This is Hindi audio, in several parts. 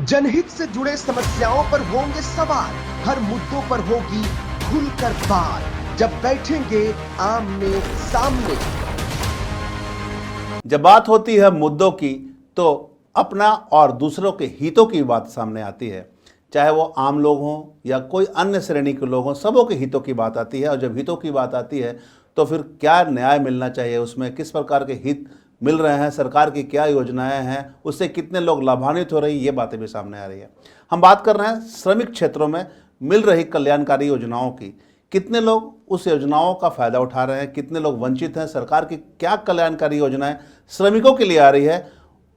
जनहित से जुड़े समस्याओं पर होंगे सवाल, हर मुद्दों पर होगी खुलकर बात, जब बैठेंगे आमने सामने। जब बात होती है मुद्दों की तो अपना और दूसरों के हितों की बात सामने आती है, चाहे वो आम लोग हों या कोई अन्य श्रेणी के लोग हों, सबों के हितों की बात आती है। और जब हितों की बात आती है तो फिर क्या न्याय मिलना चाहिए, उसमें किस प्रकार के हित मिल रहे हैं, सरकार की क्या योजनाएं हैं, उससे कितने लोग लाभान्वित हो रही, ये बातें भी सामने आ रही है। हम बात कर रहे हैं श्रमिक क्षेत्रों में मिल रही कल्याणकारी योजनाओं की। कितने लोग उस योजनाओं का फायदा उठा रहे हैं, कितने लोग वंचित हैं, सरकार की क्या कल्याणकारी योजनाएं श्रमिकों के लिए आ रही है,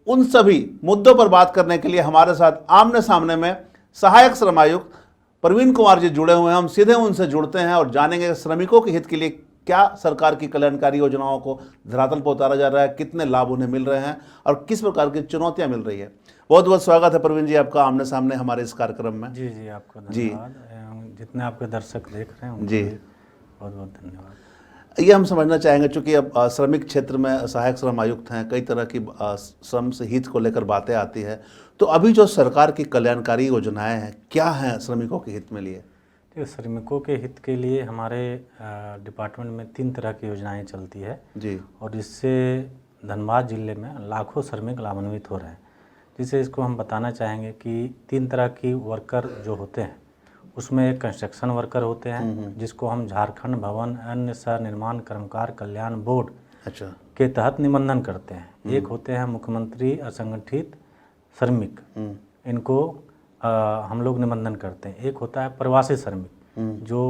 उन सभी मुद्दों पर बात करने के लिए हमारे साथ आमने सामने में सहायक श्रम आयुक्त प्रवीण कुमार जी जुड़े हुए हैं। हम सीधे उनसे जुड़ते हैं और जानेंगे श्रमिकों के हित के लिए क्या सरकार की कल्याणकारी योजनाओं को धरातल पर उतारा जा रहा है, कितने लाभ उन्हें मिल रहे हैं और किस प्रकार की चुनौतियां मिल रही है। बहुत बहुत स्वागत है प्रवीण जी आपका आमने सामने हमारे इस कार्यक्रम में। जी जी, आपको धन्यवाद। जितने आपके दर्शक देख रहे हैं जी, बहुत बहुत धन्यवाद। ये हम समझना चाहेंगे, चूंकि अब श्रमिक क्षेत्र में सहायक श्रम आयुक्त हैं, कई तरह की श्रम से हित को लेकर बातें आती है, तो अभी जो सरकार की कल्याणकारी योजनाएं हैं क्या हैं श्रमिकों के हित में लिए? तो श्रमिकों के हित के लिए हमारे डिपार्टमेंट में 3 तरह की योजनाएं चलती है जी, और इससे धनबाद जिले में लाखों श्रमिक लाभान्वित हो रहे हैं। जिससे इसको हम बताना चाहेंगे कि 3 तरह की वर्कर जो होते हैं उसमें एक कंस्ट्रक्शन वर्कर होते हैं जिसको हम झारखंड भवन अन्य निर्माण कर्मकार कल्याण बोर्ड अच्छा, के तहत निबंधन करते हैं। एक होते हैं मुख्यमंत्री असंगठित श्रमिक, इनको हम लोग निबंधन करते हैं। एक होता है प्रवासी श्रमिक जो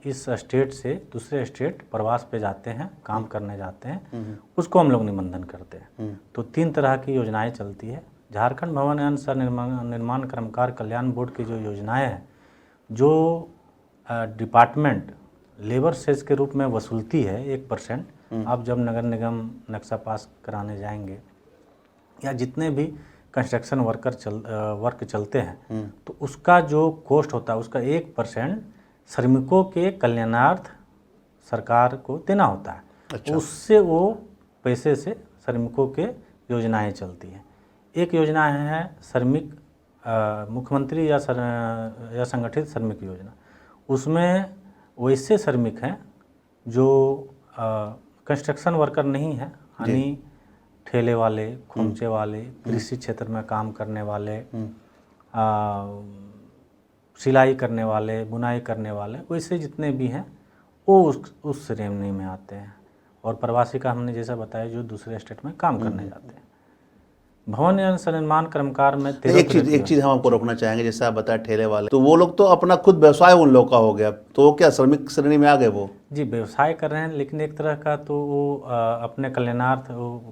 इस स्टेट से दूसरे स्टेट प्रवास पे जाते हैं, काम करने जाते हैं, उसको हम लोग निबंधन करते हैं। तो 3 तरह की योजनाएं चलती है। झारखंड भवन एवं निर्माण कर्मकार कल्याण बोर्ड की जो योजनाएं हैं, जो डिपार्टमेंट लेबर सेस के रूप में वसूलती है 1%, आप जब नगर निगम नक्शा पास कराने जाएंगे या जितने भी कंस्ट्रक्शन वर्क चलते हैं तो उसका जो कॉस्ट होता है उसका 1% श्रमिकों के कल्याणार्थ सरकार को देना होता है। अच्छा, उससे वो पैसे से श्रमिकों के योजनाएं चलती हैं। एक योजना है श्रमिक मुख्यमंत्री या संगठित श्रमिक योजना। उसमें वैसे श्रमिक हैं जो कंस्ट्रक्शन वर्कर नहीं हैं, यानी ठेले वाले, खोमचे वाले, कृषि क्षेत्र में काम करने वाले, सिलाई करने वाले, बुनाई करने वाले, वैसे जितने भी हैं वो उस श्रेणी में आते हैं। और प्रवासी का हमने जैसा बताया जो दूसरे स्टेट में काम करने जाते हैं। भवन एवं निर्माण कर्मकार में एक चीज हम आपको रोकना चाहेंगे, जैसे आप बताए ठेले वाले, तो वो लोग तो अपना खुद व्यवसाय उन लोग का हो गया, तो वो क्या श्रमिक श्रेणी में आ गए? वो जी व्यवसाय कर रहे हैं, लेकिन एक तरह का तो वो अपने कल्याणार्थ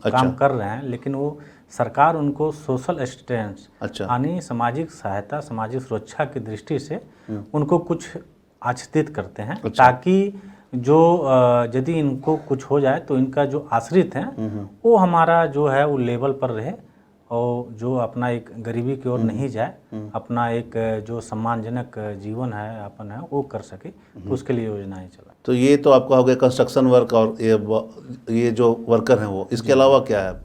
काम कर रहे हैं, लेकिन वो सरकार उनको सोशल असिस्टेंस यानी सामाजिक सहायता, सामाजिक सुरक्षा की दृष्टि से उनको कुछ आच्छादित करते हैं, ताकि जो यदि इनको कुछ हो जाए तो इनका जो आश्रित हैं वो हमारा जो है वो लेवल पर रहे और जो अपना एक गरीबी की ओर नहीं जाए, अपना एक जो सम्मानजनक जीवन है यापन है वो कर सके, तो उसके लिए योजनाएं चला। तो ये तो आपका हो गया कंस्ट्रक्शन वर्क और ये जो वर्कर हैं वो, इसके अलावा क्या है?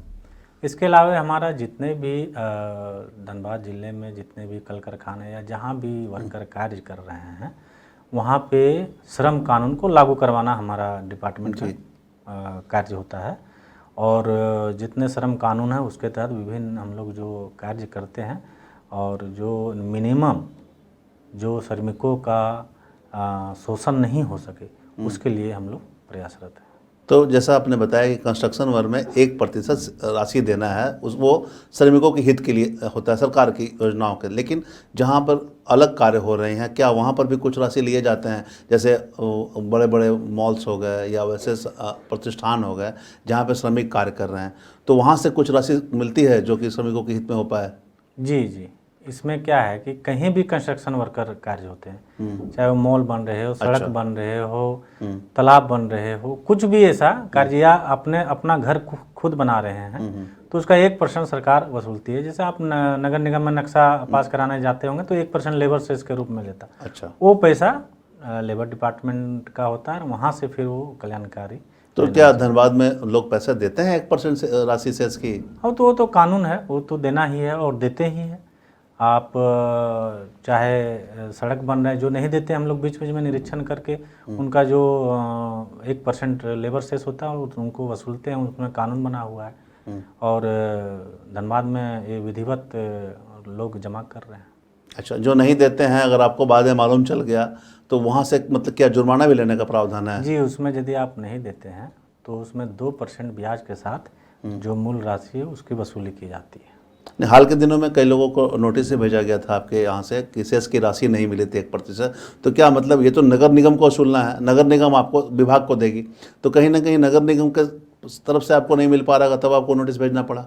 इसके अलावा हमारा जितने भी धनबाद जिले में जितने भी कल कारखाने या जहाँ भी वर्कर कार्य कर रहे हैं वहाँ पे श्रम कानून को लागू करवाना हमारा डिपार्टमेंट का कार्य होता है। और जितने श्रम कानून है उसके तहत विभिन्न हम लोग जो कार्य करते हैं और जो मिनिमम जो श्रमिकों का शोषण नहीं हो सके उसके लिए हम लोग प्रयासरत हैं। तो जैसा आपने बताया कि कंस्ट्रक्शन वर्क में 1% राशि देना है, उस वो श्रमिकों के हित के लिए होता है सरकार की योजनाओं के, लेकिन जहाँ पर अलग कार्य हो रहे हैं क्या वहाँ पर भी कुछ राशि लिए जाते हैं? जैसे बड़े बड़े मॉल्स हो गए या वैसे प्रतिष्ठान हो गए जहाँ पर श्रमिक कार्य कर रहे हैं, तो वहाँ से कुछ राशि मिलती है जो कि श्रमिकों के हित में हो पाए? जी जी, इसमें क्या है कि कहीं भी कंस्ट्रक्शन वर्कर कार्य होते हैं, चाहे वो मॉल बन रहे हो, सड़क बन रहे हो, तालाब बन रहे हो, कुछ भी ऐसा कार्य, या अपना घर खुद बना रहे हैं, तो उसका 1% सरकार वसूलती है। जैसे आप नगर निगम में नक्शा पास कराने जाते होंगे तो 1% लेबर सेस के रूप में लेता। अच्छा, वो पैसा लेबर डिपार्टमेंट का होता है, वहाँ से फिर वो कल्याणकारी। तो क्या धनबाद में लोग पैसे देते हैं 1% राशि सेस की? हाँ, तो वो तो कानून है, वो तो देना ही है और देते ही है। आप चाहे सड़क बन रहे हैं जो नहीं देते, हम लोग बीच बीच में निरीक्षण करके उनका जो 1% लेबर सेस होता है उनको वसूलते हैं, उसमें कानून बना हुआ है। और धनबाद में ये विधिवत लोग जमा कर रहे हैं। अच्छा, जो नहीं देते हैं अगर आपको बाद में मालूम चल गया तो वहाँ से मतलब क्या जुर्माना भी लेने का प्रावधान है? जी, उसमें यदि आप नहीं देते हैं तो उसमें 2% ब्याज के साथ जो मूल राशि है उसकी वसूली की जाती है। हाल के दिनों में कई लोगों को नोटिस से भेजा गया था आपके यहाँ से कि सेस की राशि नहीं मिली थी 1%, तो क्या मतलब ये तो नगर निगम को वसूलना है, नगर निगम आपको विभाग को देगी, तो कहीं ना कहीं नगर निगम के तरफ से आपको नहीं मिल पा रहा, तब आपको नोटिस भेजना पड़ा?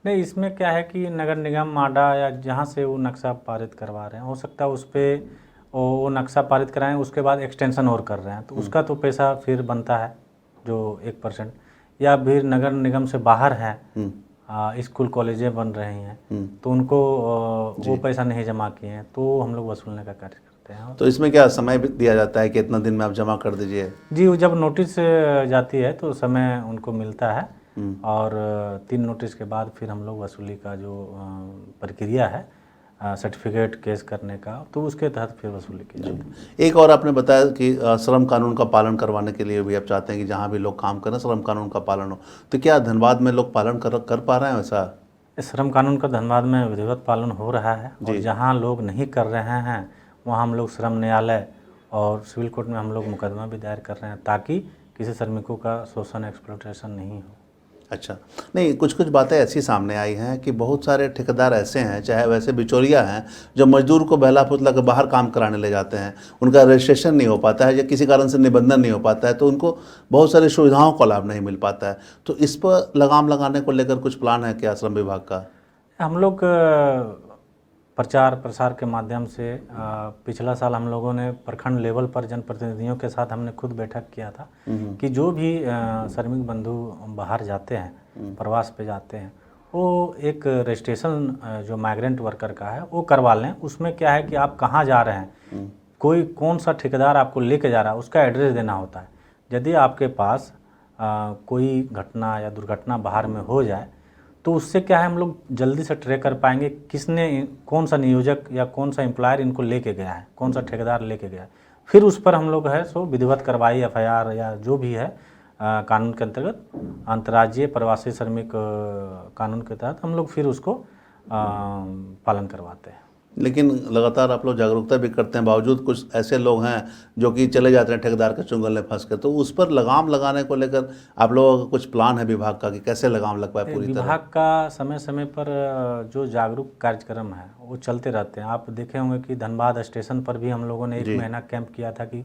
नहीं, इसमें क्या है कि नगर निगम माडा या जहाँ से वो नक्शा पारित करवा रहे हैं, हो सकता है उस पर वो नक्शा पारित कराएं, उसके बाद एक्सटेंशन और कर रहे हैं तो उसका तो पैसा फिर बनता है जो 1%, या फिर नगर निगम से बाहर है, स्कूल कॉलेजें बन रही हैं तो उनको वो पैसा नहीं जमा किए हैं तो हम लोग वसूलने का कार्य करते हैं। तो इसमें क्या समय भी दिया जाता है कि इतना दिन में आप जमा कर दीजिए? जी, वो जब नोटिस जाती है तो समय उनको मिलता है और 3 नोटिस के बाद फिर हम लोग वसूली का जो प्रक्रिया है सर्टिफिकेट केस करने का, तो उसके तहत फिर वसूली की जाती है। एक और आपने बताया कि श्रम कानून का पालन करवाने के लिए भी आप चाहते हैं कि जहाँ भी लोग काम करें श्रम कानून का पालन हो, तो क्या धनबाद में लोग पालन कर पा रहे हैं वैसा? श्रम कानून का धनबाद में विधिवत पालन हो रहा है और जहाँ लोग नहीं कर रहे हैं वहाँ हम लोग श्रम न्यायालय और सिविल कोर्ट में हम लोग मुकदमा भी दायर कर रहे हैं ताकि किसी श्रमिकों का शोषण एक्सप्लॉयटेशन नहीं हो। अच्छा, नहीं, कुछ कुछ बातें ऐसी सामने आई हैं कि बहुत सारे ठेकेदार ऐसे हैं, चाहे वैसे बिचौलिया हैं, जो मजदूर को बहला फुसला के बाहर काम कराने ले जाते हैं, उनका रजिस्ट्रेशन नहीं हो पाता है या किसी कारण से निबंधन नहीं हो पाता है तो उनको बहुत सारी सुविधाओं का लाभ नहीं मिल पाता है, तो इस पर लगाम लगाने को लेकर कुछ प्लान है क्या श्रम विभाग का? हम लोग प्रचार प्रसार के माध्यम से पिछला साल हम लोगों ने प्रखंड लेवल पर जनप्रतिनिधियों के साथ हमने खुद बैठक किया था कि जो भी श्रमिक बंधु बाहर जाते हैं, प्रवास पे जाते हैं, वो एक रजिस्ट्रेशन जो माइग्रेंट वर्कर का है वो करवा लें। उसमें क्या है कि आप कहाँ जा रहे हैं, कोई कौन सा ठेकेदार आपको लेके जा रहा है उसका एड्रेस देना होता है। यदि आपके पास कोई घटना या दुर्घटना बाहर में हो जाए तो उससे क्या है हम लोग जल्दी से ट्रैक कर पाएंगे किसने, कौन सा नियोजक या कौन सा एम्प्लॉयर इनको लेके गया है, कौन सा ठेकेदार लेके गया है। फिर उस पर हम लोग है सो विधिवत कार्रवाई FIR या जो भी है कानून के अंतर्गत अंतर्राज्यीय प्रवासी श्रमिक कानून के तहत हम लोग फिर उसको पालन करवाते हैं। लेकिन लगातार आप लोग जागरूकता भी करते हैं, बावजूद कुछ ऐसे लोग हैं जो कि चले जाते हैं ठेकेदार के चुंगल में फंस कर, तो उस पर लगाम लगाने को लेकर आप लोगों का कुछ प्लान है विभाग का कि कैसे लगाम लग पाए पूरी तरह? विभाग का समय समय पर जो जागरूक कार्यक्रम है वो चलते रहते हैं। आप देखे होंगे कि धनबाद स्टेशन पर भी हम लोगों ने 1 महीना कैंप किया था कि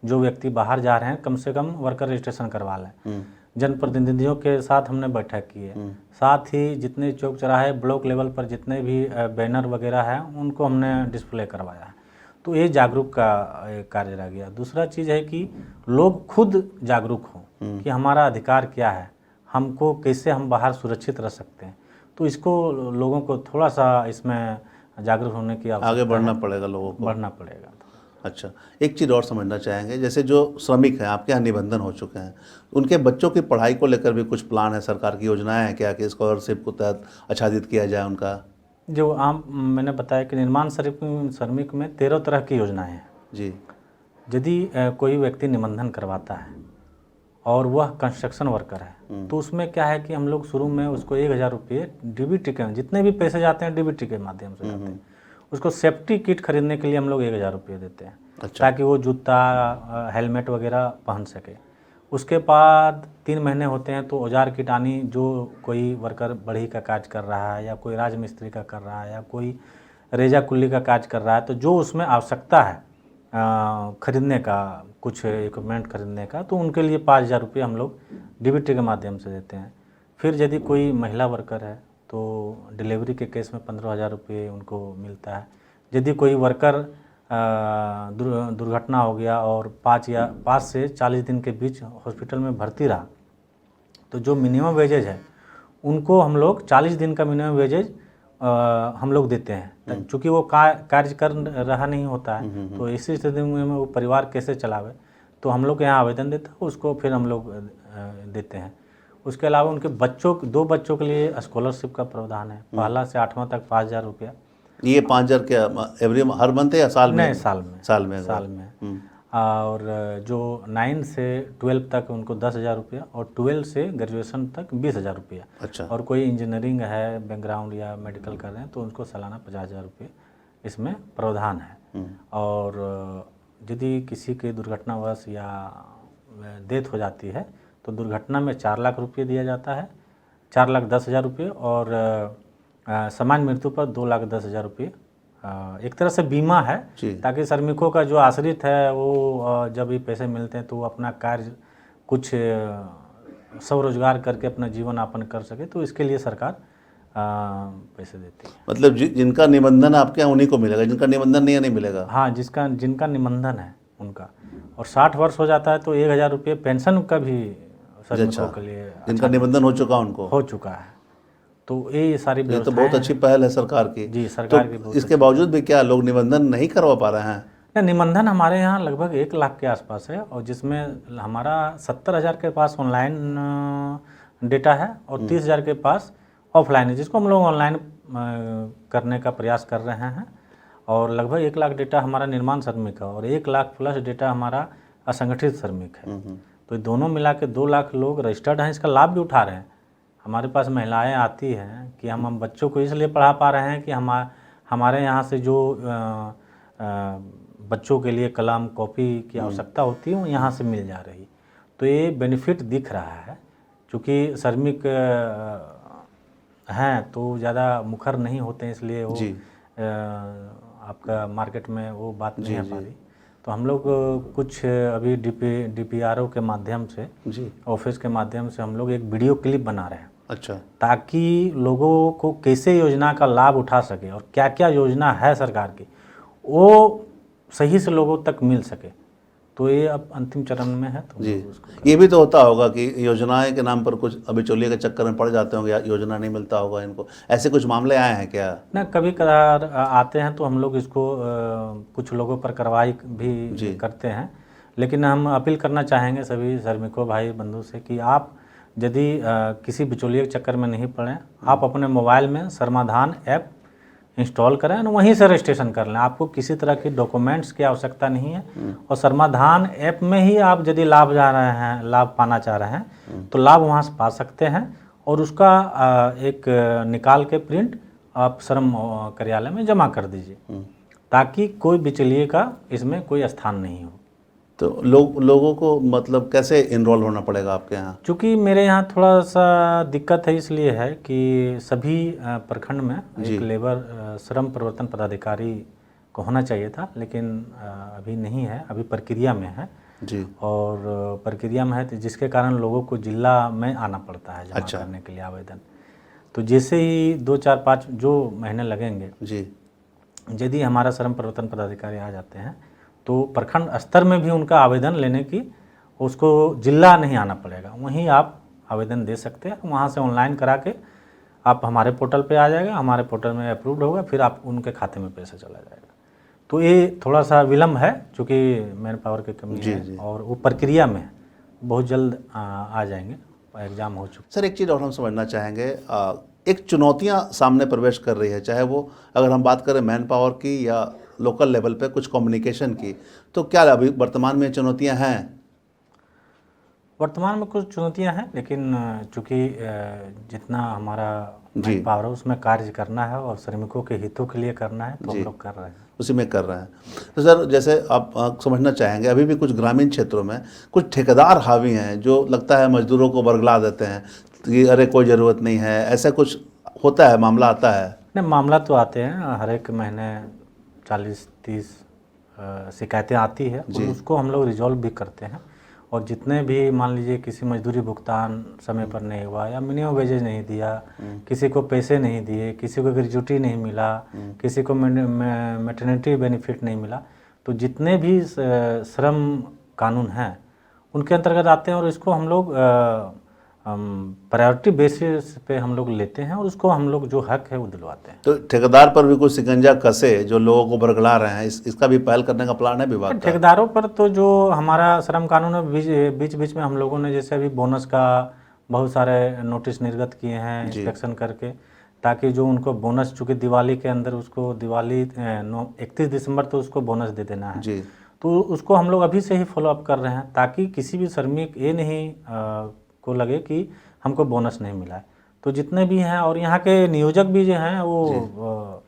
जो व्यक्ति बाहर जा रहे हैं कम से कम वर्कर रजिस्ट्रेशन करवा लें। जनप्रतिनिधियों के साथ हमने बैठक की है, साथ ही जितने चौक चौराहे ब्लॉक लेवल पर जितने भी बैनर वगैरह हैं उनको हमने डिस्प्ले करवाया है। तो ये जागरूक का कार्य रह गया। दूसरा चीज़ है कि लोग खुद जागरूक हों कि हमारा अधिकार क्या है, हमको कैसे हम बाहर सुरक्षित रह सकते हैं। तो इसको लोगों को थोड़ा सा इसमें जागरूक होने की आवश्यकता है, आगे बढ़ना पड़ेगा लोगों को, बढ़ना पड़ेगा। अच्छा, एक चीज़ और समझना चाहेंगे, जैसे जो श्रमिक हैं आपके यहाँ निबंधन हो चुके हैं, उनके बच्चों की पढ़ाई को लेकर भी कुछ प्लान है, सरकार की योजनाएं हैं क्या कि स्कॉलरशिप को तहत आच्छादित किया जाए उनका? जो मैंने बताया कि निर्माण श्रमिक में 13 तरह की योजनाएं हैं जी। यदि कोई व्यक्ति निबंधन करवाता है और वह कंस्ट्रक्शन वर्कर है तो उसमें क्या है कि हम लोग शुरू में उसको 1000 रुपये DBT के, जितने भी पैसे जाते हैं DBT के माध्यम से जाते हैं, उसको सेफ्टी किट खरीदने के लिए हम लोग 1000 रुपये देते हैं। अच्छा। ताकि वो जूता हेलमेट वगैरह पहन सके। उसके बाद 3 महीने होते हैं तो औजार किटानी, जो कोई वर्कर बढ़ई का कार्य कर रहा है या कोई राजमिस्त्री का कर रहा है या कोई रेजा कुल्ली का कार्य कर रहा है, तो जो उसमें आवश्यकता है खरीदने का, कुछ इक्विपमेंट खरीदने का, तो उनके लिए 5000 रुपये हम लोग DBT के माध्यम से देते हैं। फिर यदि कोई महिला वर्कर है तो डिलीवरी के केस में 15,000 रुपये उनको मिलता है। यदि कोई वर्कर दुर्घटना हो गया और 5 से 40 दिन के बीच हॉस्पिटल में भर्ती रहा तो जो मिनिमम वेजेज है उनको हम लोग 40 दिन का मिनिमम वेजेज हम लोग देते हैं। चूँकि वो कार्य कर रहा नहीं होता है तो इसी स्थिति में वो परिवार कैसे चलावे, तो हम लोग यहाँ आवेदन देते हैं, उसको फिर हम लोग देते हैं। उसके अलावा उनके 2 बच्चों के लिए स्कॉलरशिप का प्रावधान है, पहला से 8वां तक 5000 रुपया ये 5,000 क्या एवरी हर मंथ है या साल में? नहीं, साल में। साल में। साल में। और जो 9 से 12 तक उनको 10,000 रुपया, और 12 से ग्रेजुएशन तक 20,000 रुपया। अच्छा। और कोई इंजीनियरिंग है बैकग्राउंड या मेडिकल कर रहे हैं तो उनको सालाना 50,000 रुपये इसमें प्रावधान है। और यदि किसी की दुर्घटनावश या डेथ हो जाती है तो दुर्घटना में 4 लाख रुपये दिया जाता है, 4,10,000 रुपये, और सामान्य मृत्यु पर 2,10,000 रुपये। एक तरह से बीमा है, ताकि श्रमिकों का जो आश्रित है वो जब भी पैसे मिलते हैं तो वो अपना कार्य कुछ स्वरोजगार करके अपना जीवन यापन कर सके, तो इसके लिए सरकार पैसे देती है। मतलब जिनका निबंधन आपके यहाँ उन्हीं को मिलेगा, जिनका निबंधन नहीं है नहीं मिलेगा? हाँ, जिनका निबंधन है उनका। और 60 वर्ष हो जाता है तो 1,000 रुपये पेंशन का भी श्रमिकों के लिए। जिनका निबंधन हो चुका उनको हो चुका है, तो ये सारी ये तो बहुत अच्छी पहल है सरकार की। जी, सरकार की। तो इसके बावजूद भी क्या लोग निबंधन नहीं करवा पा रहे हैं? नहीं, निबंधन हमारे यहाँ लगभग 1 लाख के आसपास है, और जिसमें हमारा 70,000 के पास ऑनलाइन डेटा है और 30,000 के पास ऑफलाइन है, जिसको हम लोग ऑनलाइन करने का प्रयास कर रहे हैं। और लगभग 1 लाख डेटा हमारा निर्माण श्रमिक है, और 1 लाख प्लस डेटा हमारा असंगठित श्रमिक है। तो दोनों मिला के 2 लाख लोग रजिस्टर्ड हैं, इसका लाभ भी उठा रहे हैं। हमारे पास महिलाएं आती हैं कि हम बच्चों को इसलिए पढ़ा पा रहे हैं कि हमारे यहाँ से जो बच्चों के लिए कलम कॉपी की आवश्यकता होती है वो यहाँ से मिल जा रही। तो ये बेनिफिट दिख रहा है, क्योंकि श्रमिक हैं तो ज़्यादा मुखर नहीं होते हैं, इसलिए वो आपका मार्केट में वो बात नहीं आ पा रही। तो हम लोग कुछ अभी DPRO के माध्यम से, ऑफिस के माध्यम से हम लोग एक वीडियो क्लिप बना रहे हैं। अच्छा। ताकि लोगों को कैसे योजना का लाभ उठा सके और क्या क्या योजना है सरकार की वो सही से लोगों तक मिल सके। तो ये अब अंतिम चरण में है। तो जी, ये भी तो होता होगा कि योजनाएं के नाम पर कुछ बिचौलिए के चक्कर में पड़ जाते होंगे, या योजना नहीं मिलता होगा इनको, ऐसे कुछ मामले आए हैं क्या? ना, कभी कभार आते हैं तो हम लोग इसको कुछ लोगों पर कार्रवाई भी करते हैं। लेकिन हम अपील करना चाहेंगे सभी श्रमिकों भाई बंधु से कि आप यदि किसी बिचौलिए के चक्कर में नहीं पड़ें, आप अपने मोबाइल में समाधान ऐप इंस्टॉल करें और वहीं से रजिस्ट्रेशन कर लें। आपको किसी तरह की डॉक्यूमेंट्स की आवश्यकता नहीं है, और समाधान ऐप में ही आप यदि लाभ पाना चाह रहे हैं तो लाभ वहाँ से पा सकते हैं। और उसका एक निकाल के प्रिंट आप श्रम कार्यालय में जमा कर दीजिए, ताकि कोई बिचौलिए का इसमें कोई स्थान नहीं हो। तो लोगों को मतलब कैसे इनरोल होना पड़ेगा आपके यहाँ? चूँकि मेरे यहाँ थोड़ा सा दिक्कत है, इसलिए है कि सभी प्रखंड में एक लेबर श्रम परिवर्तन पदाधिकारी को होना चाहिए था, लेकिन अभी नहीं है, अभी प्रक्रिया में है। जी। और प्रक्रिया में है तो जिसके कारण लोगों को जिला में आना पड़ता है जमा करने के लिए आवेदन। तो जैसे ही 2, 4, 5 जो महीने लगेंगे जी, यदि हमारा श्रम परिवर्तन पदाधिकारी आ जाते हैं तो प्रखंड स्तर में भी उनका आवेदन लेने की, उसको जिला नहीं आना पड़ेगा, वहीं आप आवेदन दे सकते हैं। वहाँ से ऑनलाइन करा के आप हमारे पोर्टल पे आ जाएगा, हमारे पोर्टल में अप्रूव्ड होगा, फिर आप उनके खाते में पैसा चला जाएगा। तो ये थोड़ा सा विलम्ब है, चूँकि मैन पावर की कमी है, और वो प्रक्रिया में बहुत जल्द आ जाएंगे, एग्ज़ाम हो चुका। सर एक चीज़ और हम समझना चाहेंगे, एक चुनौतियाँ सामने प्रवेश कर रही है, चाहे वो अगर हम बात करें मैन पावर की या लोकल लेवल पे कुछ कम्युनिकेशन की, तो क्या अभी वर्तमान में चुनौतियां हैं? वर्तमान में कुछ चुनौतियां हैं, लेकिन चूँकि जितना हमारा मैन पावर है उसमें कार्य करना है और श्रमिकों के हितों के लिए करना है, तो हम लोग कर रहे हैं, उसी में कर रहे हैं। तो सर जैसे आप समझना चाहेंगे, अभी भी कुछ ग्रामीण क्षेत्रों में कुछ ठेकेदार हावी हैं जो लगता है मजदूरों को बरगला देते हैं कि अरे कोई ज़रूरत नहीं है, ऐसा कुछ होता है, मामला आता है? नहीं, मामला तो आते हैं, हर एक महीने 40-30 शिकायतें आती है, और उसको हम लोग रिजॉल्व भी करते हैं। और जितने भी मान लीजिए किसी मजदूरी भुगतान समय पर नहीं हुआ, या मिनिमम वेजेज नहीं दिया, किसी को पैसे नहीं दिए, किसी को ग्रेजुटी नहीं मिला, किसी को मैटरनिटी बेनिफिट नहीं मिला, तो जितने भी श्रम कानून हैं उनके अंतर्गत आते हैं, और इसको हम लोग प्रायोरिटी बेसिस पे हम लोग लेते हैं, और उसको हम लोग जो हक है वो दिलवाते हैं। तो ठेकेदार पर भी कुछ शिकंजा कसे जो लोगों को बरगला रहे हैं, इसका भी पहल करने का प्लान है विभाग का? ठेकेदारों पर तो जो हमारा श्रम कानून है, बीच बीच में हम लोगों ने जैसे अभी बोनस का बहुत सारे नोटिस निर्गत किए हैं इंस्पेक्शन करके, ताकि जो उनको बोनस, चूँकि दिवाली के अंदर उसको दिवाली 31 दिसंबर तो उसको बोनस दे देना है जी। तो उसको हम लोग अभी से ही फॉलो अप कर रहे हैं, ताकि किसी भी श्रमिक ये नहीं को लगे कि हमको बोनस नहीं मिला है। तो जितने भी हैं और यहाँ के नियोजक भी जो हैं वो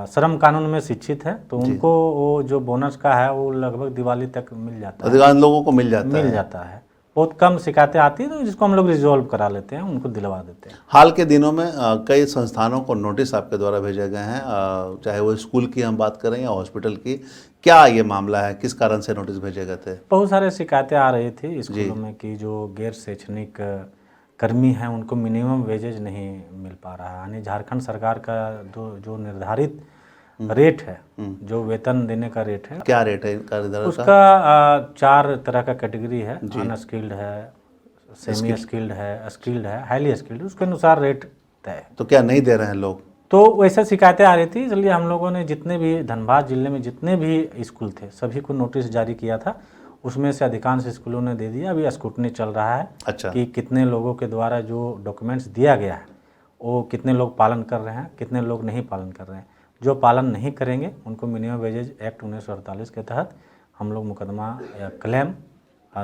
श्रम कानून में शिक्षित है, तो उनको वो जो बोनस का है वो लगभग दिवाली तक मिल जाता है, अधिकांश लोगों को मिल जाता है। बहुत कम शिकायतें आती हैं तो जिसको हम लोग रिजॉल्व करा लेते हैं, उनको दिलवा देते हैं। हाल के दिनों में कई संस्थानों को नोटिस आपके द्वारा भेजे गए हैं, चाहे वो स्कूल की हम बात करें या हॉस्पिटल की, क्या ये मामला है, किस कारण से नोटिस भेजे गए थे? बहुत सारे शिकायतें आ रही थी स्कूलों में कि जो गैर शैक्षणिक कर्मी हैं उनको मिनिमम वेजेज नहीं मिल पा रहा है, यानी झारखंड सरकार का जो निर्धारित रेट है, जो वेतन देने का रेट है। क्या रेट है इनका निर्धारण? उसका 4 तरह का कैटेगरी है, अनस्किल्ड है, सेमी स्किल्ड है, स्किल्ड है, हाईली स्किल्ड, उसके अनुसार रेट तय है। तो क्या नहीं दे रहे हैं लोग? तो वैसे शिकायतें आ रही थी, इसलिए हम लोगों ने जितने भी धनबाद जिले में जितने भी स्कूल थे सभी को नोटिस जारी किया था। उसमें से अधिकांश स्कूलों ने दे दिया। अभी स्क्रूटनी चल रहा है कि कितने लोगों के द्वारा जो डॉक्यूमेंट्स दिया गया है वो कितने लोग पालन कर रहे हैं, कितने लोग नहीं पालन कर रहे हैं। जो पालन नहीं करेंगे उनको मिनिमम वेजेज एक्ट 1948 के तहत हम लोग मुकदमा या क्लेम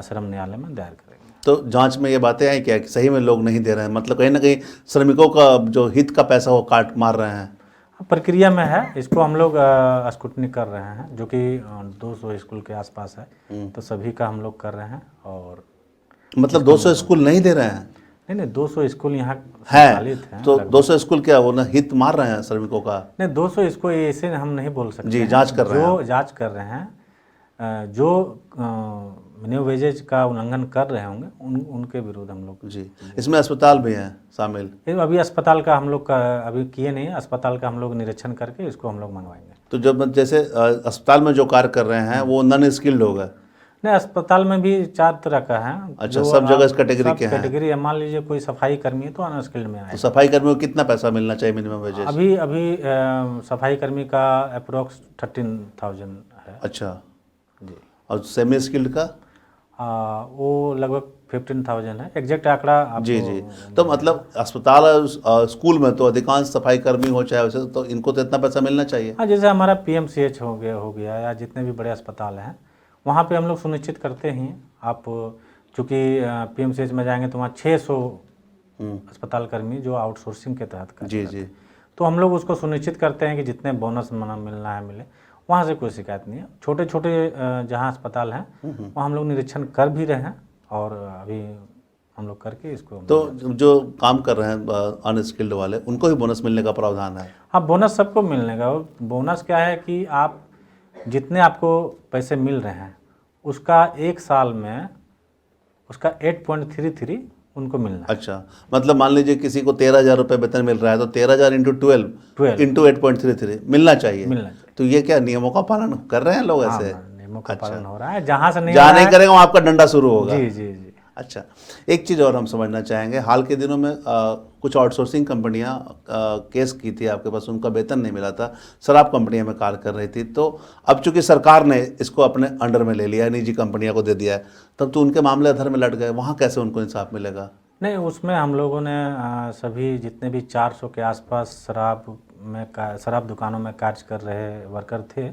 श्रम न्यायालय में दायर करेंगे। तो जांच में ये बातें आई क्या कि सही में लोग नहीं दे रहे हैं, मतलब कहीं ना कहीं श्रमिकों का जो हित का पैसा वो काट मार रहे हैं? प्रक्रिया में है, इसको हम लोग स्क्रूटनी कर रहे हैं, जो कि 200 स्कूल के आसपास है, तो सभी का हम लोग कर रहे हैं। और मतलब 200 स्कूल नहीं दे रहे हैं? नहीं, 200 स्कूल यहाँ है, तो 200 स्कूल क्या वो ना हित मार रहे हैं श्रमिकों का? नहीं, 200 इसको ऐसे हम नहीं बोल सकते। जी, जांच कर रहे हैं। जो जांच कर रहे हैं, जो मिनिमम वेजेज का उल्लंघन कर रहे होंगे उनके विरुद्ध हम लोग। जी, इसमें अस्पताल भी हैं शामिल? अभी अस्पताल का हम लोग का अभी किए नहीं, अस्पताल का हम लोग निरीक्षण करके इसको हम लोग मंगवाएंगे। तो जब जैसे अस्पताल में जो कार्य कर रहे हैं वो नॉन स्किल्ड होगा? नहीं, अस्पताल में भी 4 तरह का है। अच्छा, सब जगह इस कैटेगरी के हैं? कैटेगरी है। मान लीजिए कोई सफाई कर्मी है तो अनस्किल्ड में आए। तो सफाई कर्मियों को कितना पैसा मिलना चाहिए मिनिमम वेजेज? अभी सफाई कर्मी का अप्रोक्स 13,000 है। अच्छा जी। और सेमी स्किल्ड का? वो लगभग 15,000 है, एग्जैक्ट आंकड़ा आपको। जी। तो मतलब अस्पताल और स्कूल में तो अधिकांश सफाई कर्मी हो चाहे वैसे, तो इनको तो इतना पैसा मिलना चाहिए। हाँ, जैसे हमारा PMCH हो गया या जितने भी बड़े अस्पताल हैं वहाँ पे हम लोग सुनिश्चित करते हैं। आप चूँकि PMCH में जाएंगे तो वहाँ 600 अस्पताल कर्मी जो आउटसोर्सिंग के तहत करते हैं। जी। तो हम लोग उसको सुनिश्चित करते हैं कि जितने बोनस मिलना है मिले। वहाँ से कोई शिकायत नहीं है। छोटे छोटे जहाँ अस्पताल हैं वहाँ हम लोग निरीक्षण कर भी रहे हैं और अभी हम लोग करके इसको। तो जो काम कर रहे हैं अनस्किल्ड वाले उनको भी बोनस मिलने का प्रावधान है? हाँ, बोनस सबको मिलने का। बोनस क्या है कि आप जितने आपको पैसे मिल रहे हैं उसका एक साल में उसका 8.33 उनको मिलना। अच्छा, मतलब मान लीजिए किसी को 13,000 रुपये वेतन मिल रहा है तो 13,000 इंटू 12 इंटू 8.33 मिलना चाहिए। तो ये क्या नियमों का पालन कर रहे हैं लोग ऐसे? नियमों का पालन हो रहा है। जहाँ से नहीं करेंगे वहाँ आपका डंडा शुरू होगा। जी। अच्छा, एक चीज़ और हम समझना चाहेंगे, हाल के दिनों में कुछ आउटसोर्सिंग कंपनियां केस की थी आपके पास, उनका वेतन नहीं मिला था, शराब कंपनियां में कार्य कर रही थी। तो अब चूंकि सरकार ने इसको अपने अंडर में ले लिया है, निजी कंपनियों को दे दिया है, तब तो उनके मामले अधर में लट गए, वहाँ कैसे उनको इंसाफ मिलेगा? नहीं, उसमें हम लोगों ने सभी जितने भी 400 के आसपास शराब दुकानों में कार्य कर रहे वर्कर थे,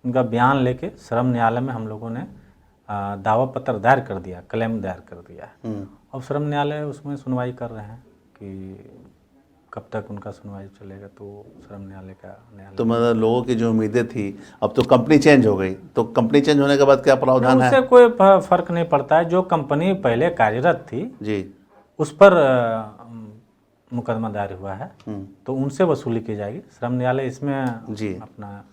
उनका बयान लेके श्रम न्यायालय में हम लोगों ने दावा पत्र दायर कर दिया, क्लेम दायर कर दिया है। अब श्रम न्यायालय उसमें सुनवाई कर रहे हैं कि कब तक उनका सुनवाई चलेगा, तो श्रम न्यायालय का न्यायालय। तो मतलब लोगों की जो उम्मीदें थी, अब तो कंपनी चेंज हो गई, तो कंपनी चेंज होने के बाद क्या प्रावधान है? उससे कोई फर्क नहीं पड़ता है। जो कंपनी पहले कार्यरत थी जी, उस पर मुकदमा दायर हुआ है तो उनसे वसूली की जाएगी। श्रम न्यायालय इसमें जी अपना।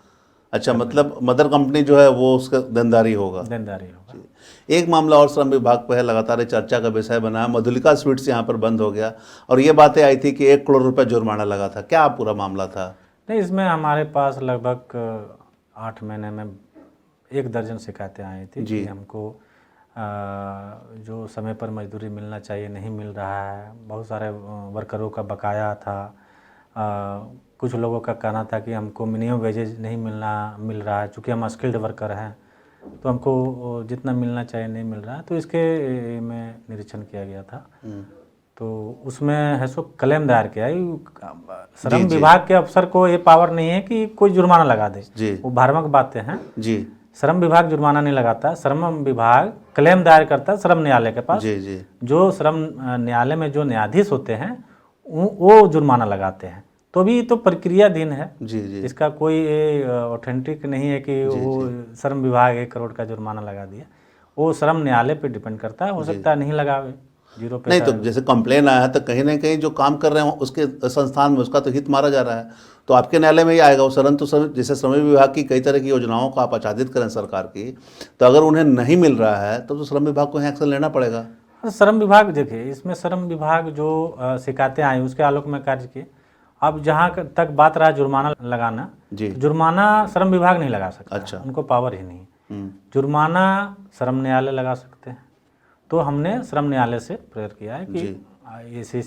अच्छा, मतलब मदर कंपनी जो है वो उसका देनदारी होगा। एक मामला और श्रम विभाग पर है, लगातार चर्चा का विषय बना है। मधुलिका स्वीट्स यहाँ पर बंद हो गया और ये बातें आई थी कि 1 करोड़ रुपए जुर्माना लगा था, क्या पूरा मामला था? नहीं, इसमें हमारे पास लगभग 8 महीने में 1 दर्जन शिकायतें आई थी कि हमको जो समय पर मजदूरी मिलना चाहिए नहीं मिल रहा है। बहुत सारे वर्करों का बकाया था। कुछ लोगों का कहना था कि हमको मिनिमम वेजेज नहीं मिल रहा है, चूँकि हम स्किल्ड वर्कर हैं तो हमको जितना मिलना चाहिए नहीं मिल रहा है। तो इसके में निरीक्षण किया गया था तो उसमें है सो क्लेम दायर किया है। श्रम विभाग के अफसर को ये पावर नहीं है कि कोई जुर्माना लगा दे, वो भ्रामक बातें हैं जी। श्रम विभाग जुर्माना नहीं लगाता, श्रम विभाग क्लेम दायर करता है श्रम न्यायालय के पास जी। जो श्रम न्यायालय में जो न्यायाधीश होते हैं वो जुर्माना लगाते हैं। तो भी तो प्रक्रियाधीन है जी। इसका कोई ऑथेंटिक नहीं है कि वो श्रम विभाग 1 करोड़ का जुर्माना लगा दिया, वो श्रम न्यायालय पे डिपेंड करता है, हो सकता है नहीं लगावे, 0 पे। नहीं तो जैसे कंप्लेन आया है तो कहीं ना कहीं जो काम कर रहे हैं उसके संस्थान में उसका तो हित मारा जा रहा है, तो आपके न्यायालय में ही आएगा वो सरन। तो जैसे श्रम विभाग की कई तरह की योजनाओं को आप आच्छादित करें सरकार की, तो अगर उन्हें नहीं मिल रहा है तो श्रम विभाग को एक्शन लेना पड़ेगा। श्रम विभाग देखिए, इसमें श्रम विभाग जो शिकायतें आई उसके आलोक में कार्य किए। अब जहाँ तक बात रहा जुर्माना लगाना जी, जुर्माना श्रम विभाग नहीं लगा सकता। अच्छा, उनको पावर ही नहीं। जुर्माना श्रम न्यायालय लगा सकते हैं। तो हमने श्रम न्यायालय से प्रेयर किया है कि ऐसी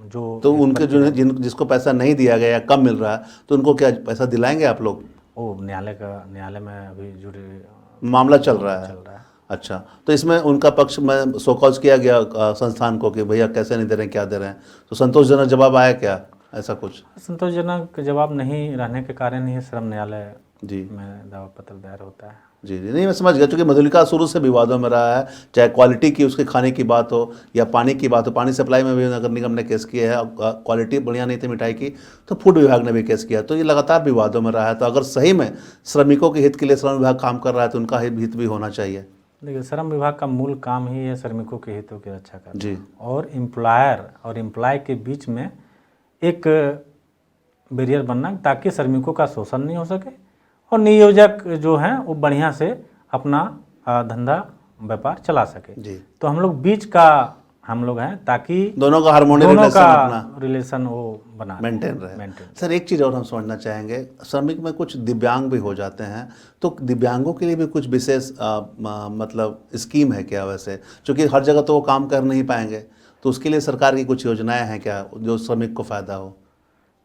जो तो उनके जो जिसको पैसा नहीं दिया गया या कम मिल रहा है तो उनको क्या पैसा दिलाएंगे आप लोग? वो न्यायालय में अभी जुड़े मामला चल रहा है। अच्छा, तो इसमें उनका पक्ष में सोकॉज किया गया संस्थान को कि भैया कैसे नहीं दे रहे हैं, क्या दे रहे हैं, तो संतोषजनक जवाब आया क्या? ऐसा कुछ संतोषजनक जवाब नहीं रहने के कारण ही श्रम न्यायालय जी में दावा पत्र दायर होता है जी। नहीं मैं समझ गया, क्योंकि मधुलिका शुरू से विवादों में रहा है, चाहे क्वालिटी की उसके खाने की बात हो या पानी की बात हो। पानी सप्लाई में भी नगर निगम ने केस किया है, क्वालिटी बढ़िया नहीं थी मिठाई की तो फूड विभाग ने भी केस किया, तो ये लगातार विवादों में रहा है। तो अगर सही में श्रमिकों के हित के लिए श्रम विभाग काम कर रहा है तो उनका हित भी होना चाहिए। देखिए, श्रम विभाग का मूल काम ही है श्रमिकों के हितों की रक्षा करना जी, और एम्प्लॉयर और एम्प्लॉय के बीच में एक बैरियर बनना ताकि श्रमिकों का शोषण नहीं हो सके और नियोजक जो हैं वो बढ़िया से अपना धंधा व्यापार चला सके जी। तो हम लोग बीच का हम लोग हैं ताकि दोनों का हार्मोनी रिलेशन वो बना मेंटेन रहे। सर एक चीज़ और हम समझना चाहेंगे, श्रमिक में कुछ दिव्यांग भी हो जाते हैं, तो दिव्यांगों के लिए भी कुछ विशेष मतलब स्कीम है क्या वैसे? क्योंकि हर जगह तो वो काम कर नहीं पाएंगे, तो उसके लिए सरकार की कुछ योजनाएं हैं क्या जो श्रमिक को फ़ायदा हो?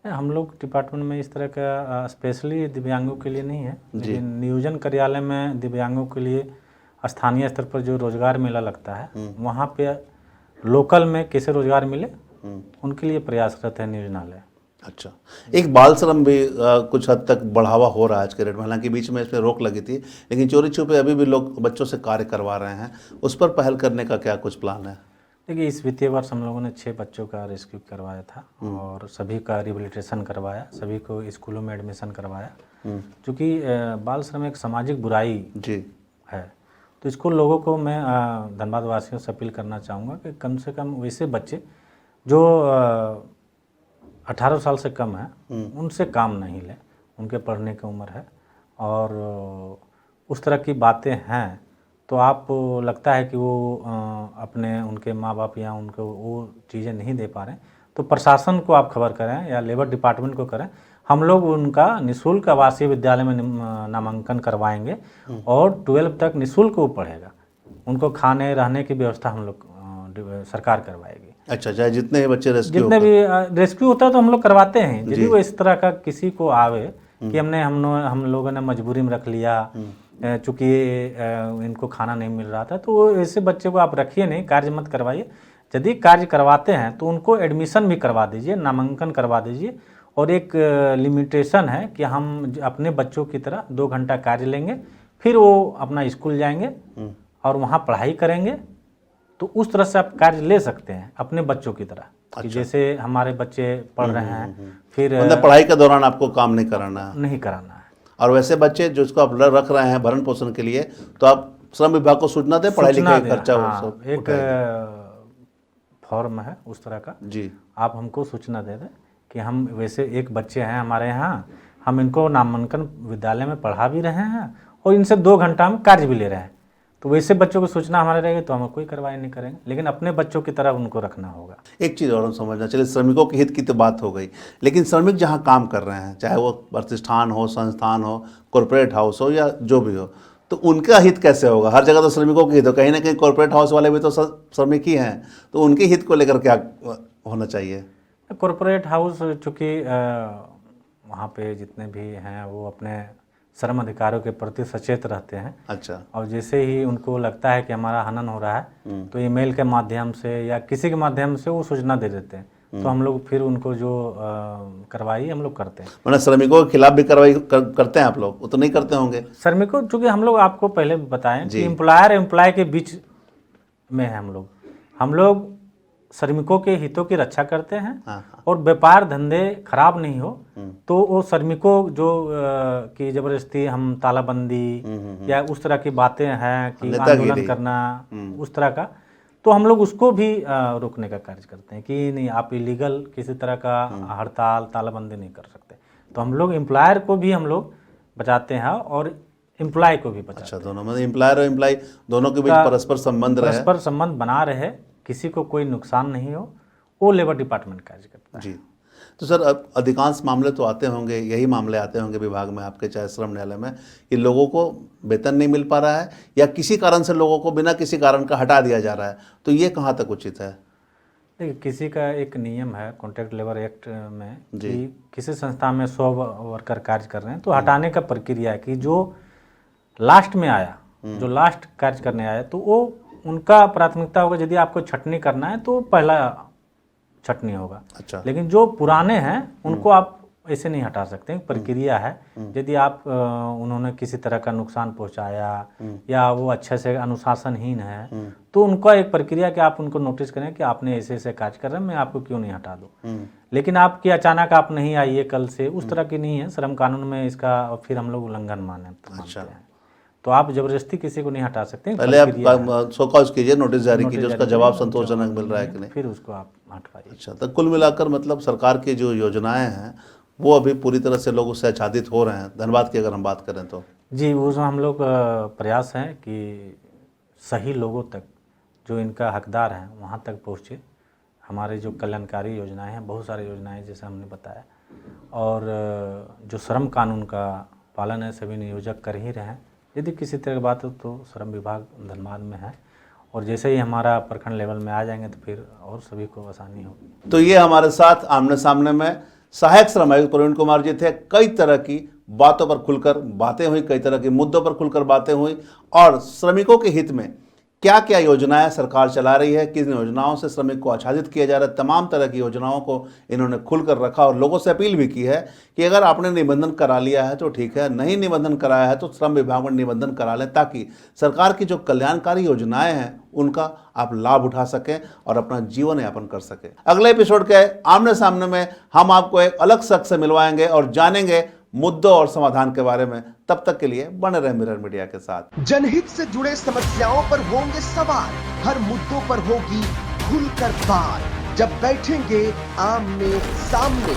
हम लोग डिपार्टमेंट में इस तरह का स्पेशली दिव्यांगों के लिए नहीं है, लेकिन नियोजन कार्यालय में दिव्यांगों के लिए स्थानीय स्तर पर जो रोजगार मेला लगता है वहाँ पे लोकल में कैसे रोजगार मिले उनके लिए प्रयासरत है नियोजनालय। अच्छा, एक बाल श्रम भी कुछ हद तक बढ़ावा हो रहा है आज के डेट में, हालांकि बीच में इस पर रोक लगी थी, लेकिन चोरी छुपे अभी भी लोग बच्चों से कार्य करवा रहे हैं, उस पर पहल करने का क्या कुछ प्लान है? देखिए, इस वित्तीय वर्ष हम लोगों ने 6 बच्चों का रेस्क्यू करवाया था और सभी का रिहेबिलिटेशन करवाया, सभी को स्कूलों में एडमिशन करवाया। क्योंकि बाल श्रम एक सामाजिक बुराई जी है, तो इसको लोगों को मैं धनबाद वासियों से अपील करना चाहूँगा कि कम से कम वैसे बच्चे जो 18 साल से कम है उनसे काम नहीं लें, उनके पढ़ने की उम्र है और उस तरह की बातें हैं तो आप लगता है कि वो अपने उनके माँ बाप या उनको वो चीज़ें नहीं दे पा रहे, तो प्रशासन को आप खबर करें या लेबर डिपार्टमेंट को करें, हम लोग उनका निःशुल्क आवासीय विद्यालय में नामांकन करवाएंगे और 12 तक निःशुल्क वो पढ़ेगा, उनको खाने रहने की व्यवस्था हम लोग सरकार करवाएगी। अच्छा, चाहे जितने ही बच्चे जितने भी रेस्क्यू होता है तो हम लोग करवाते हैं। यदि वो इस तरह का किसी को आवे कि हम लोगों ने मजबूरी में रख लिया चूँकि इनको खाना नहीं मिल रहा था, तो ऐसे बच्चे को आप रखिए नहीं, कार्य मत करवाइए। यदि कार्य करवाते हैं तो उनको एडमिशन भी करवा दीजिए, नामांकन करवा दीजिए और एक लिमिटेशन है कि हम अपने बच्चों की तरह 2 घंटा कार्य लेंगे, फिर वो अपना स्कूल जाएंगे और वहाँ पढ़ाई करेंगे। तो उस तरह से आप कार्य ले सकते हैं अपने बच्चों की तरह। अच्छा। कि जैसे हमारे बच्चे पढ़ रहे हैं, फिर मतलब पढ़ाई के दौरान आपको काम नहीं कराना है। और वैसे बच्चे जो इसको आप रख रहे हैं भरण पोषण के लिए, तो आप श्रम विभाग को सूचना दें, पढ़ाई लिखाई का खर्चा हो एक फॉर्म है उस तरह का जी, आप हमको सूचना दे दें कि हम वैसे एक बच्चे हैं हमारे यहाँ, हम इनको नामांकन विद्यालय में पढ़ा भी रहे हैं और इनसे 2 घंटा हम कार्य भी ले रहे हैं, तो वैसे बच्चों को सूचना हमारे रहेगी तो हम कोई कार्रवाई नहीं करेंगे, लेकिन अपने बच्चों की तरह उनको रखना होगा। एक चीज़ और हम समझना, चलिए श्रमिकों के हित की तो बात हो गई, लेकिन श्रमिक जहाँ काम कर रहे हैं, चाहे वो प्रतिष्ठान हो, संस्थान हो, कॉरपोरेट हाउस हो या जो भी हो, तो उनका हित कैसे होगा? हर जगह तो श्रमिकों के हित हो, कहीं ना कहीं कॉरपोरेट हाउस वाले भी तो श्रमिक ही हैं, तो उनके हित को लेकर क्या होना चाहिए? कॉरपोरेट हाउस चूँकि वहाँ पे जितने भी हैं वो अपने श्रम अधिकारियों के प्रति सचेत रहते हैं। अच्छा। और जैसे ही उनको लगता है कि हमारा हनन हो रहा है तो ईमेल के माध्यम से या किसी के माध्यम से वो सूचना दे देते हैं, तो हम लोग फिर उनको जो कार्रवाई हम लोग करते हैं। मतलब श्रमिकों के खिलाफ भी कार्रवाई करते हैं आप लोग? वो तो नहीं करते होंगे श्रमिकों, चूँकि हम लोग आपको पहले बताएं कि एम्प्लॉयर एम्प्लॉय के बीच में है हम लोग श्रमिकों के हितों की रक्षा करते हैं। और व्यापार धंधे खराब नहीं हो तो वो श्रमिकों जो की जबरदस्ती हम तालाबंदी या उस तरह की बातें हैं कि आंदोलन करना उस तरह का, तो हम लोग उसको भी रोकने का कार्य करते हैं कि नहीं, आप इलीगल किसी तरह का हड़ताल तालाबंदी नहीं कर सकते। तो हम लोग एम्प्लॉयर को भी हम लोग बचाते हैं और एम्प्लॉय को भी बचाते हैं। अच्छा, दोनों मतलब एम्प्लॉयर और एम्प्लॉय दोनों के बीच परस्पर संबंध बना रहे, किसी को कोई नुकसान नहीं हो, वो लेबर डिपार्टमेंट कार्य करता है। जी। तो सर, अब अधिकांश मामले तो आते होंगे, यही मामले आते होंगे विभाग में आपके, चाहे श्रम न्यायालय में, कि लोगों को वेतन नहीं मिल पा रहा है या किसी कारण से लोगों को बिना किसी कारण का हटा दिया जा रहा है, तो ये कहाँ तक उचित है? देखिए, किसी का एक नियम है कॉन्ट्रैक्ट लेबर एक्ट में कि किसी संस्था में 100 वर्कर कार्य कर रहे हैं तो हटाने का प्रक्रिया है कि जो लास्ट में आया, जो लास्ट कार्य करने आया, तो वो उनका प्राथमिकता होगा। यदि आपको छटनी करना है तो पहला छटनी होगा। अच्छा। लेकिन जो पुराने हैं उनको आप ऐसे नहीं हटा सकते, प्रक्रिया है। यदि आप उन्होंने किसी तरह का नुकसान पहुंचाया या वो अच्छे से अनुशासनहीन है तो उनका एक प्रक्रिया कि आप उनको नोटिस करें कि आपने ऐसे ऐसे कार्य कर रहे हैं, मैं आपको क्यों नहीं हटा दूं। लेकिन आपकी अचानक आप नहीं आइए कल से, उस तरह की नहीं है। श्रम कानून में इसका फिर हम लोग उल्लंघन मानते हैं। तो आप जबरदस्ती किसी को नहीं हटा सकते। पहले आप शोकॉज कीजिए, नोटिस जारी कीजिए, उसका जवाब संतोषजनक मिल रहा है कि नहीं, फिर उसको आप हटवाइए। अच्छा, तो कुल मिलाकर मतलब सरकार की जो योजनाएं हैं वो अभी पूरी तरह से लोग उससे आच्छादित हो रहे हैं, धन्यवाद की अगर हम बात करें तो? जी, वो हम लोग प्रयास हैं कि सही लोगों तक, जो इनका हकदार हैं, वहाँ तक पहुँचे। हमारे जो कल्याणकारी योजनाएं हैं, बहुत सारी योजनाएं जैसे हमने बताया, और जो श्रम कानून का पालन है सभी नियोजक कर ही रहे हैं। यदि किसी तरह की बात हो तो श्रम विभाग धनबाद में है, और जैसे ही हमारा प्रखंड लेवल में आ जाएंगे तो फिर और सभी को आसानी होगी। तो ये हमारे साथ आमने सामने में सहायक श्रम आयुक्त प्रवीण कुमार जी थे। कई तरह की बातों पर खुलकर बातें हुई, कई तरह के मुद्दों पर खुलकर बातें हुई, और श्रमिकों के हित में क्या क्या योजनाएं सरकार चला रही है, किन योजनाओं से श्रमिक को आच्छादित किया जा रहा है, तमाम तरह की योजनाओं को इन्होंने खुलकर रखा। और लोगों से अपील भी की है कि अगर आपने निबंधन करा लिया है तो ठीक है, नहीं निबंधन कराया है तो श्रम विभाग में निबंधन करा लें, ताकि सरकार की जो कल्याणकारी योजनाएं हैं उनका आप लाभ उठा सकें और अपना जीवन यापन कर सकें। अगले एपिसोड के आमने सामने में हम आपको एक अलग शख्स से मिलवाएंगे और जानेंगे मुद्दों और समाधान के बारे में। तब तक के लिए बने रहे मिरर मीडिया के साथ। जनहित से जुड़े समस्याओं पर होंगे सवाल, हर मुद्दों पर होगी खुलकर बात, जब बैठेंगे आमने सामने।